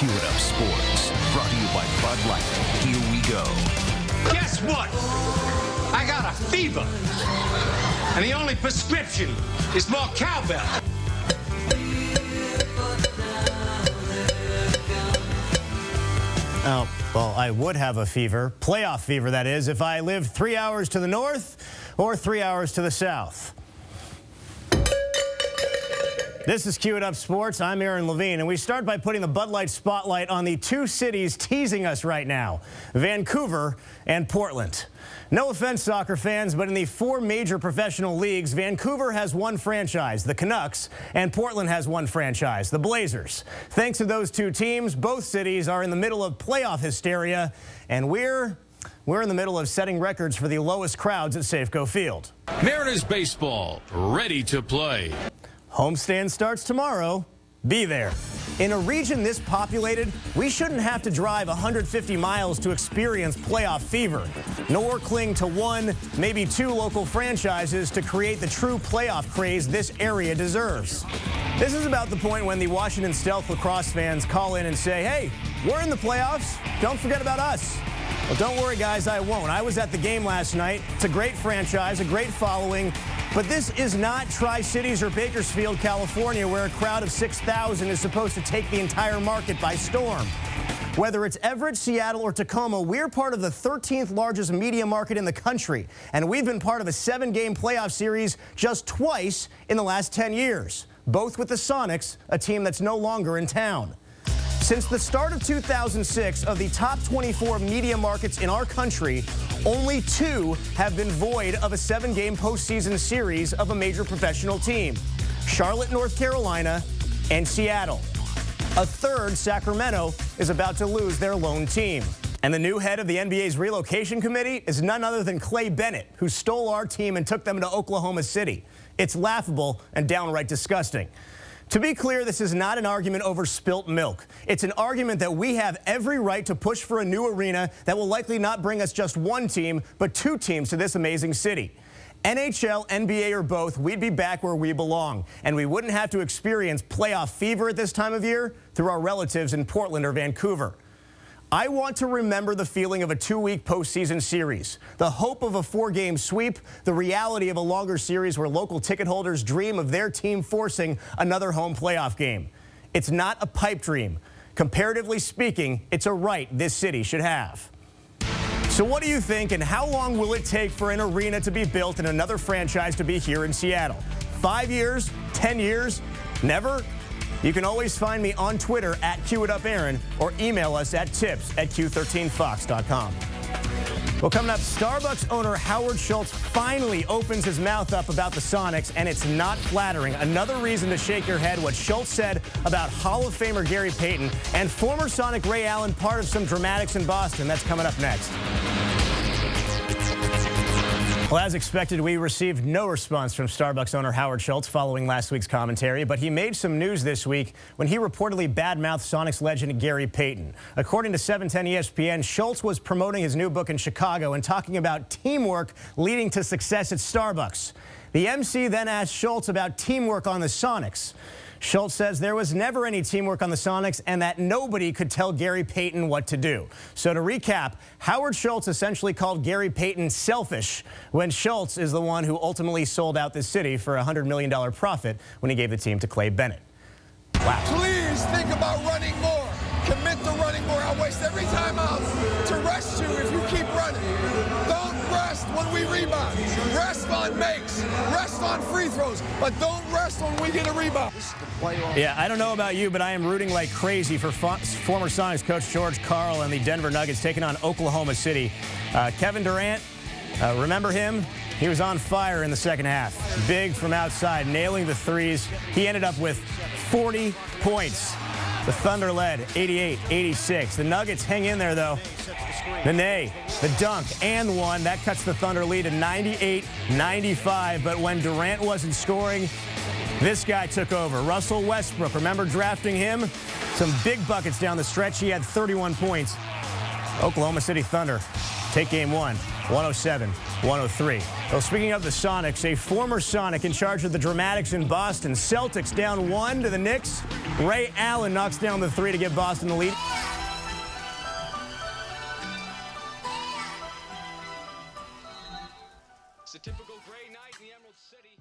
Cue It Up Sports, brought to you by Bud Light. Here we go. Guess what? I got a fever. And the only prescription is more cowbell. Oh, well, I would have a fever, playoff fever that is, if I lived 3 hours to the north or 3 hours to the south. This is Cue It Up Sports. I'm Aaron Levine, and we start by putting the Bud Light spotlight on the two cities teasing us right now, Vancouver and Portland. No offense, soccer fans, but in the four major professional leagues, Vancouver has one franchise, the Canucks, and Portland has one franchise, the Blazers. Thanks to those two teams, both cities are in the middle of playoff hysteria, and we're in the middle of setting records for the lowest crowds at Safeco Field. Mariners baseball, ready to play. Homestand starts tomorrow. Be there. In a region this populated, we shouldn't have to drive 150 miles to experience playoff fever, nor cling to one, maybe two local franchises to create the true playoff craze this area deserves. This is about the point when the Washington Stealth lacrosse fans call in and say, hey, we're in the playoffs. Don't forget about us. Well, don't worry, guys, I won't. I was at the game last night. It's a great franchise, a great following. But this is not Tri-Cities or Bakersfield, California, where a crowd of 6,000 is supposed to take the entire market by storm. Whether it's Everett, Seattle, or Tacoma, we're part of the 13th largest media market in the country, and we've been part of a 7-game playoff series just twice in the last 10 years, both with the Sonics, a team that's no longer in town. Since the start of 2006, of the top 24 media markets in our country, only 2 have been void of a 7-game postseason series of a major professional team: Charlotte, North Carolina, and Seattle. A third, Sacramento, is about to lose their lone team. And the new head of the NBA's relocation committee is none other than Clay Bennett, who stole our team and took them to Oklahoma City. It's laughable and downright disgusting. To be clear, this is not an argument over spilt milk. It's an argument that we have every right to push for a new arena that will likely not bring us just one team, but 2 teams to this amazing city. NHL, NBA, or both, we'd be back where we belong, and we wouldn't have to experience playoff fever at this time of year through our relatives in Portland or Vancouver. I want to remember the feeling of a 2-week postseason series, the hope of a 4-game sweep, the reality of a longer series where local ticket holders dream of their team forcing another home playoff game. It's not a pipe dream. Comparatively speaking, it's a right this city should have. So what do you think, and how long will it take for an arena to be built and another franchise to be here in Seattle? 5 years? 10 years? Never? You can always find me on Twitter at CueItUpAaron or email us at tips@q13fox.com. Well, coming up, Starbucks owner Howard Schultz finally opens his mouth up about the Sonics, and it's not flattering. Another reason to shake your head, what Schultz said about Hall of Famer Gary Payton and former Sonic Ray Allen, part of some dramatics in Boston. That's coming up next. Well, as expected, we received no response from Starbucks owner Howard Schultz following last week's commentary, but he made some news this week when he reportedly badmouthed Sonics legend Gary Payton. According to 710 ESPN, Schultz was promoting his new book in Chicago and talking about teamwork leading to success at Starbucks. The MC then asked Schultz about teamwork on the Sonics. Schultz says there was never any teamwork on the Sonics and that nobody could tell Gary Payton what to do. So to recap, Howard Schultz essentially called Gary Payton selfish when Schultz is the one who ultimately sold out this city for a $100 million profit when he gave the team to Clay Bennett. Wow. Please think about running more. Commit to running more. I'll waste every time out to rest you if you keep running. Don't rest when we rebound. Rest on makes. Rest on free throws. But don't rest when we get a rebound. Yeah, I don't know about you, but I am rooting like crazy for former Sonics coach George Karl and the Denver Nuggets taking on Oklahoma City. Kevin Durant, remember him? He was on fire in the second half. Big from outside, nailing the threes. He ended up with 40 points. The Thunder led 88-86. The Nuggets hang in there, though. Nene, the dunk, and one. That cuts the Thunder lead to 98-95. But when Durant wasn't scoring, this guy took over. Russell Westbrook, remember drafting him? Some big buckets down the stretch. He had 31 points. Oklahoma City Thunder take game 1, 107-103. Well, speaking of the Sonics, a former Sonic in charge of the dramatics in Boston. Celtics down 1 to the Knicks. Ray Allen knocks down the three to give Boston the lead. It's a typical gray night in the Emerald City.